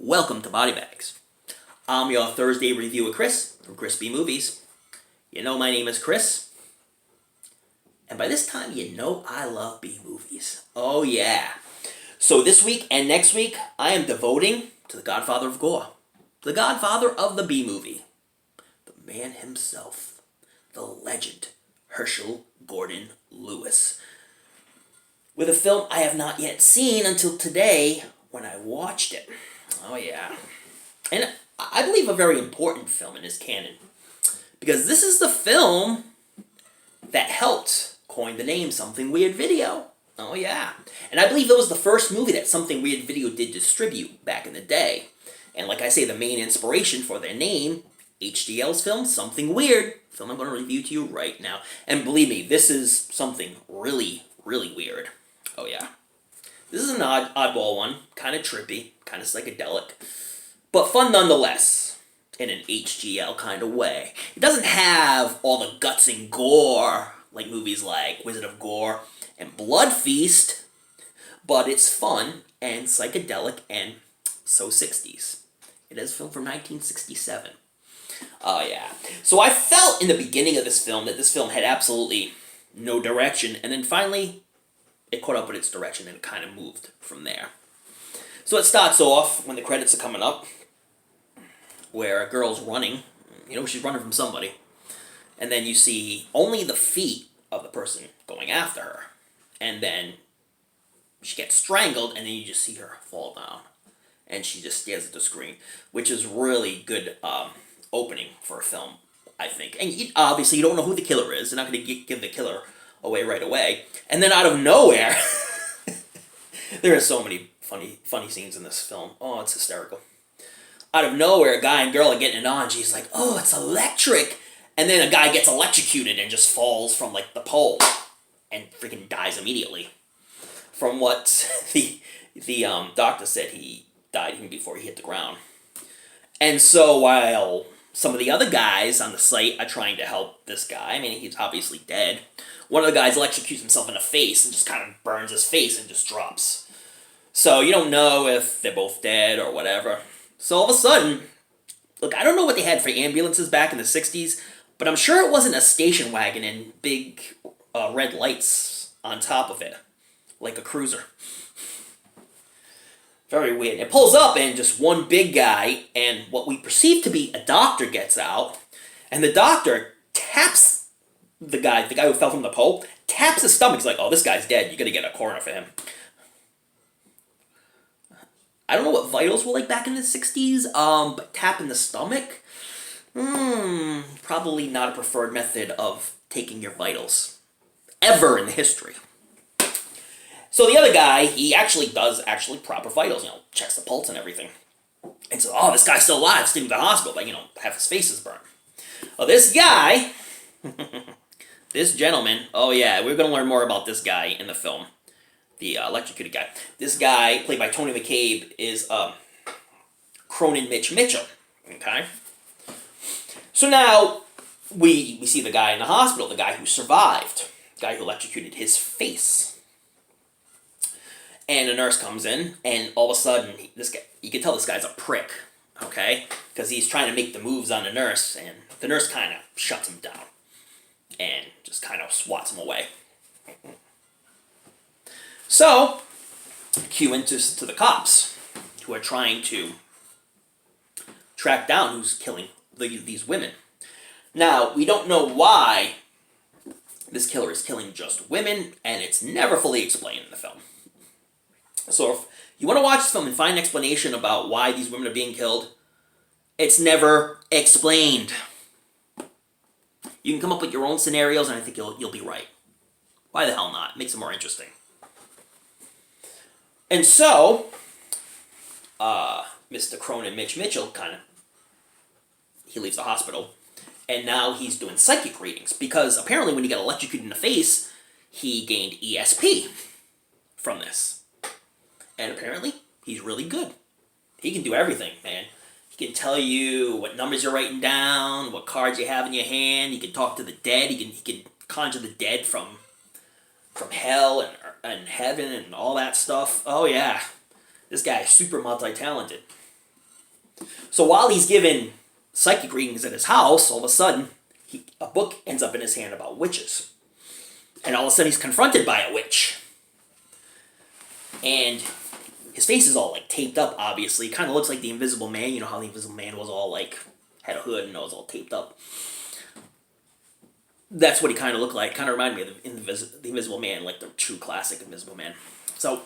Welcome to Body Bags. I'm your Thursday reviewer Chris from Chrisb Movies. You know my name is Chris, and by this time you know I love B movies. Oh yeah. So this week and next week I am devoting to the godfather of gore, the godfather of the B movie, the man himself, the legend, Herschel Gordon Lewis, with a film I have not yet seen until today when I watched it. Oh yeah. And I believe a very important film in his canon, because this is the film that helped coin the name Something Weird Video. Oh yeah. And I believe it was the first movie that Something Weird Video did distribute back in the day. And like I say, the main inspiration for their name, HDL's film, Something Weird, film I'm going to review to you right now. And believe me, this is something really, really weird. Oh yeah. This is an oddball one, kind of trippy, kind of psychedelic, but fun nonetheless, in an HGL kind of way. It doesn't have all the guts and gore like movies like Wizard of Gore and Blood Feast, but it's fun and psychedelic and so 60s. It is a film from 1967. Oh yeah. So I felt in the beginning of this film that this film had absolutely no direction, and then finally it caught up with its direction and it kind of moved from there. So it starts off when the credits are coming up, where a girl's running. You know, she's running from somebody. And then you see only the feet of the person going after her. And then she gets strangled, and then you just see her fall down. And she just stares at the screen, which is really good opening for a film, I think. And obviously you don't know who the killer is. They're not going to give the killer away right away. And then out of nowhere, there are so many funny scenes in this film. Oh, it's hysterical. Out of nowhere, a guy and girl are getting it on. She's like, oh, it's electric. And then a guy gets electrocuted and just falls from like the pole and freaking dies immediately. From what the doctor said, he died even before he hit the ground. And so while some of the other guys on the site are trying to help this guy, I mean, he's obviously dead, one of the guys electrocutes himself in the face and just kind of burns his face and just drops. So you don't know if they're both dead or whatever. So all of a sudden, look, I don't know what they had for ambulances back in the 60s, but I'm sure it wasn't a station wagon and big red lights on top of it, like a cruiser. Very weird. It pulls up and just one big guy and what we perceive to be a doctor gets out, and the doctor taps the guy who fell from the pole, taps his stomach. He's like, oh, this guy's dead. You gotta get a coroner for him. I don't know what vitals were like back in the 60s, but tapping the stomach? Probably not a preferred method of taking your vitals. Ever in history. So the other guy, he actually does proper vitals, checks the pulse and everything. And so, oh, this guy's still alive, still in the hospital, but, half his face is burned. Well, this guy, this gentleman, oh yeah, we're going to learn more about this guy in the film. The electrocuted guy. This guy, played by Tony McCabe, is Cronin Mitch Mitchell. Okay? So now, we see the guy in the hospital, the guy who survived, the guy who electrocuted his face. And a nurse comes in, and all of a sudden, this guy, you can tell this guy's a prick, okay? Because he's trying to make the moves on the nurse, and the nurse kind of shuts him down and just kind of swats him away. So, cue into the cops, who are trying to track down who's killing these women. Now, we don't know why this killer is killing just women, and it's never fully explained in the film. So, if you want to watch this film and find an explanation about why these women are being killed, it's never explained. You can come up with your own scenarios, and I think you'll be right. Why the hell not? It makes it more interesting. And so, Mr. Cronin Mitch Mitchell he leaves the hospital, and now he's doing psychic readings, because apparently when he got electrocuted in the face, he gained ESP from this. And apparently, he's really good. He can do everything, man. He can tell you what numbers you're writing down, what cards you have in your hand. He can talk to the dead. He can conjure the dead from hell and heaven and all that stuff. Oh yeah, this guy is super multi-talented. So while he's giving psychic readings at his house, all of a sudden, a book ends up in his hand about witches. And all of a sudden he's confronted by a witch. And his face is all like taped up, obviously. It kind of looks like the Invisible Man. You know how the Invisible Man was all like, had a hood and it was all taped up. That's what he kind of looked like. Kind of reminded me of the Invisible Man, like the true classic Invisible Man. So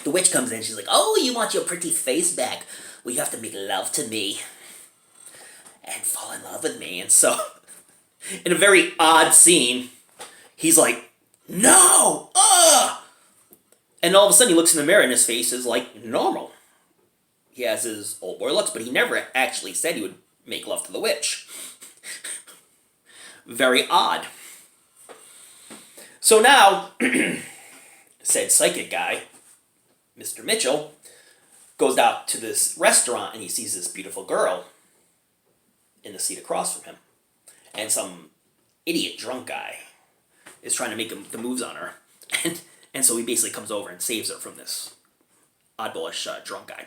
the witch comes in, she's like, "Oh, you want your pretty face back? Well, you have to make love to me and fall in love with me." And so, in a very odd scene, he's like, "No! Ugh!" And all of a sudden he looks in the mirror and his face is like normal. He has his old boy looks, but he never actually said he would make love to the witch. Very odd. So now, said psychic guy, Mr. Mitchell, goes out to this restaurant and he sees this beautiful girl in the seat across from him. And some idiot drunk guy is trying to make the moves on her. And so he basically comes over and saves her from this oddballish drunk guy.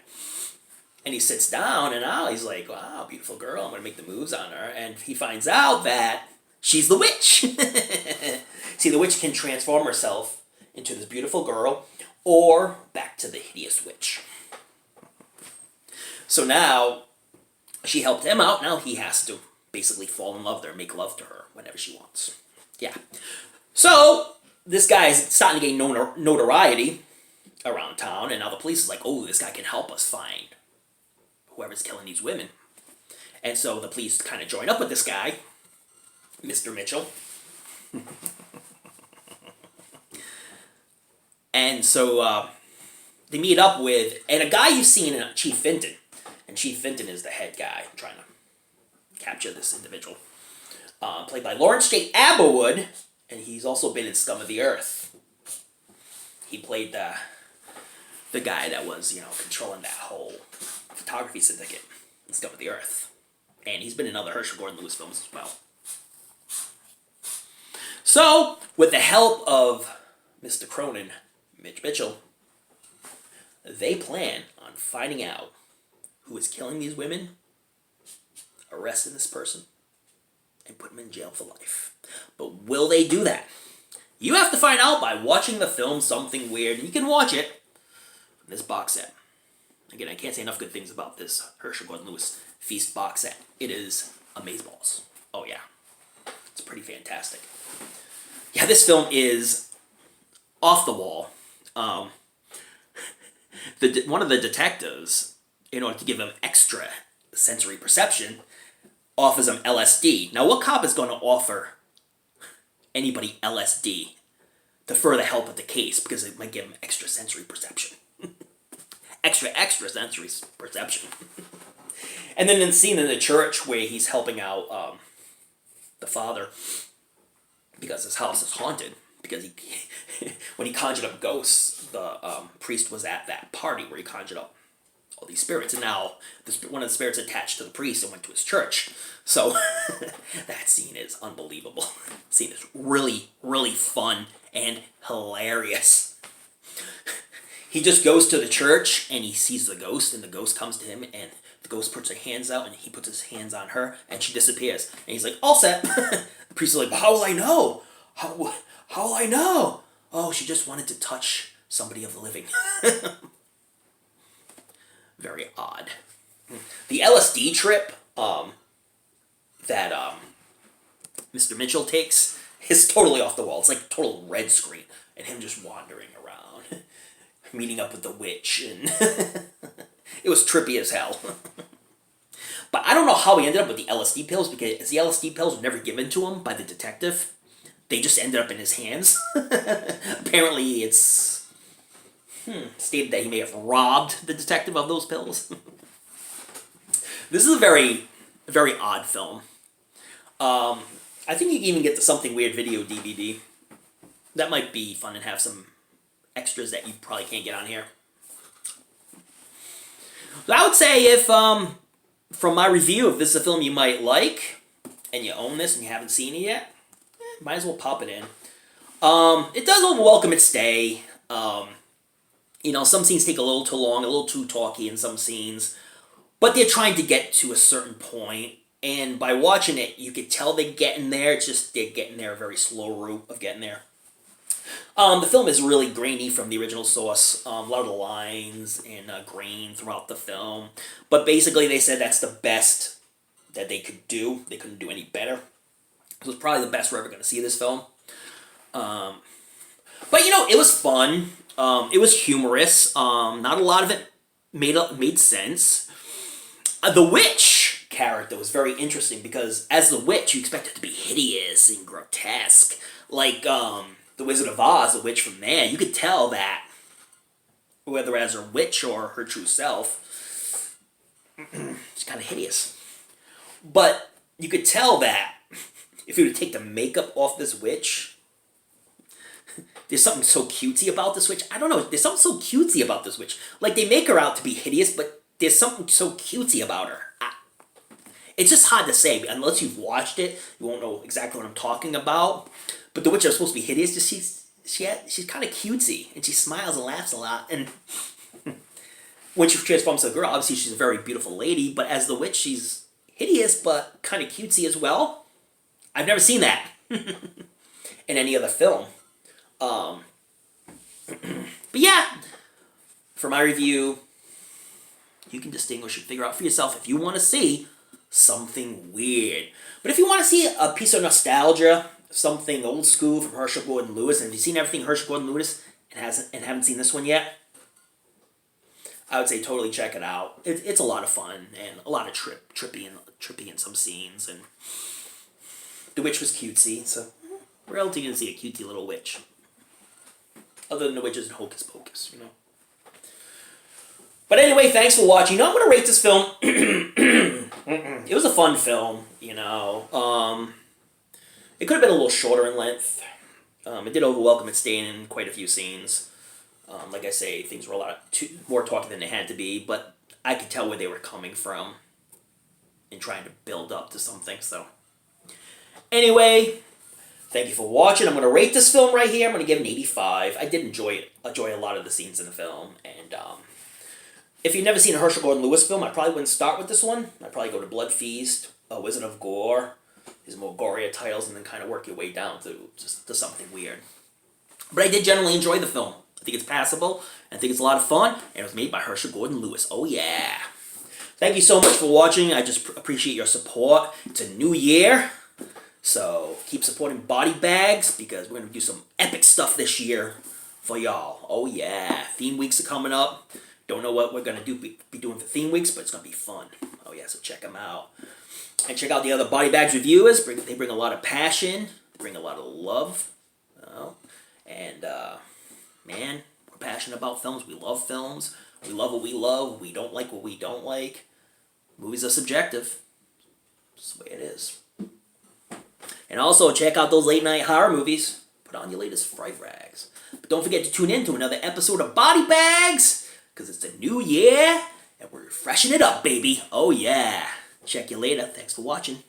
And he sits down and now he's like, "Wow, beautiful girl, I'm going to make the moves on her." And he finds out that she's the witch. See, the witch can transform herself into this beautiful girl or back to the hideous witch. So now she helped him out. Now he has to basically fall in love with her, make love to her whenever she wants. Yeah. So this guy is starting to gain notoriety around town, and now the police is like, "Oh, this guy can help us find whoever's killing these women." And so the police kind of join up with this guy, Mr. Mitchell. And so they meet up with, and a guy you've seen in Chief Fenton. And Chief Fenton is the head guy trying to capture this individual. Played by Lawrence J. Aberwood, and he's also been in Scum of the Earth. He played the guy that was, controlling that whole photography syndicate in Scum of the Earth. And he's been in other Herschel Gordon Lewis films as well. So, with the help of Mr. Cronin, Mitch Mitchell, they plan on finding out who is killing these women, arresting this person, and put him in jail for life. But will they do that? You have to find out by watching the film Something Weird, and you can watch it from this box set. Again, I can't say enough good things about this Herschel Gordon Lewis Feast box set. It is amazeballs. Oh yeah, it's pretty fantastic. Yeah, this film is off the wall. One of the detectives, in order to give him extra sensory perception, offers him LSD. Now, what cop is going to offer anybody LSD to further help with the case because it might give him extra sensory perception? extra sensory perception. And then in the scene in the church where he's helping out the father because his house is haunted, because when he conjured up ghosts, the priest was at that party where he conjured up all these spirits, and now one of the spirits attached to the priest and went to his church. So that scene is unbelievable. The scene is really, really fun and hilarious. He just goes to the church and he sees the ghost, and the ghost comes to him, and the ghost puts her hands out, and he puts his hands on her, and she disappears. And he's like, "All set." The priest is like, "How will I know? How will I know?" "Oh, she just wanted to touch somebody of the living." Very odd. The LSD trip that Mr. Mitchell takes is totally off the wall. It's like total red screen, and him just wandering around, meeting up with the witch, and it was trippy as hell. But I don't know how he ended up with the LSD pills, because the LSD pills were never given to him by the detective. They just ended up in his hands. Apparently, it's stated that he may have robbed the detective of those pills. This is a very, very odd film. I think you can even get the Something Weird video DVD. That might be fun and have some extras that you probably can't get on here. So I would say if, from my review, if this is a film you might like, and you own this and you haven't seen it yet, might as well pop it in. It does welcome its stay. Some scenes take a little too long, a little too talky in some scenes. but they're trying to get to a certain point, and by watching it, you could tell they're getting there. It's just they're getting there a very slow route of getting there. The film is really grainy from the original source. A lot of the lines and grain throughout the film, but basically they said that's the best that they could do. They couldn't do any better. It was probably the best we're ever going to see this film. But it was fun. It was humorous. Not a lot of it made sense. The witch character was very interesting because as the witch, you expect it to be hideous and grotesque, like the Wizard of Oz, the witch from there. You could tell that whether as a witch or her true self, it's kind of hideous. But you could tell that if you were to take the makeup off this witch, there's something so cutesy about this witch. I don't know. There's something so cutesy about this witch. Like, they make her out to be hideous, but there's something so cutesy about her. It's just hard to say. Unless you've watched it, you won't know exactly what I'm talking about. But the witch is supposed to be hideous. Just she's kind of cutesy, and she smiles and laughs a lot. And when she transforms to a girl, obviously she's a very beautiful lady. But as the witch, she's hideous, but kind of cutesy as well. I've never seen that in any other film. But yeah, for my review, you can distinguish and figure out for yourself if you want to see something weird. But if you want to see a piece of nostalgia, something old school from Herschel Gordon Lewis, and if you've seen everything Herschel Gordon Lewis and haven't seen this one yet, I would say totally check it out. It's a lot of fun and a lot of trippy in some scenes, and the witch was cutesy, so where else are you gonna see a cutesy little witch? Other than the witches in Hocus Pocus, But anyway, thanks for watching. I'm gonna rate this film. It was a fun film, It could have been a little shorter in length. It did overwhelm it, staying in quite a few scenes. Like I say, things were a lot more talking than they had to be, but I could tell where they were coming from in trying to build up to something. So, anyway, thank you for watching. I'm going to rate this film right here. I'm going to give it an 85. I did enjoy a lot of the scenes in the film, and if you've never seen a Herschel Gordon Lewis film, I probably wouldn't start with this one. I'd probably go to Blood Feast, A Wizard of Gore, these more gorier titles, and then kind of work your way down to something weird. But I did generally enjoy the film. I think it's passable. I think it's a lot of fun, and it was made by Herschel Gordon Lewis. Oh yeah! Thank you so much for watching. I just appreciate your support. It's a new year, so keep supporting Body Bags because we're gonna do some epic stuff this year for y'all. Oh yeah! Theme weeks are coming up. Don't know what we're gonna be doing for theme weeks, but it's gonna be fun. Oh yeah, so check them out. And check out the other Body Bags reviewers. They bring a lot of passion. They bring a lot of love. And, man, we're passionate about films. We love films. We love what we love. We don't like what we don't like. Movies are subjective. That's the way it is. And also, check out those late-night horror movies. Put on your latest fright rags. But don't forget to tune in to another episode of Body Bags, because it's a new year, and we're freshening it up, baby. Oh, yeah. Check you later. Thanks for watching.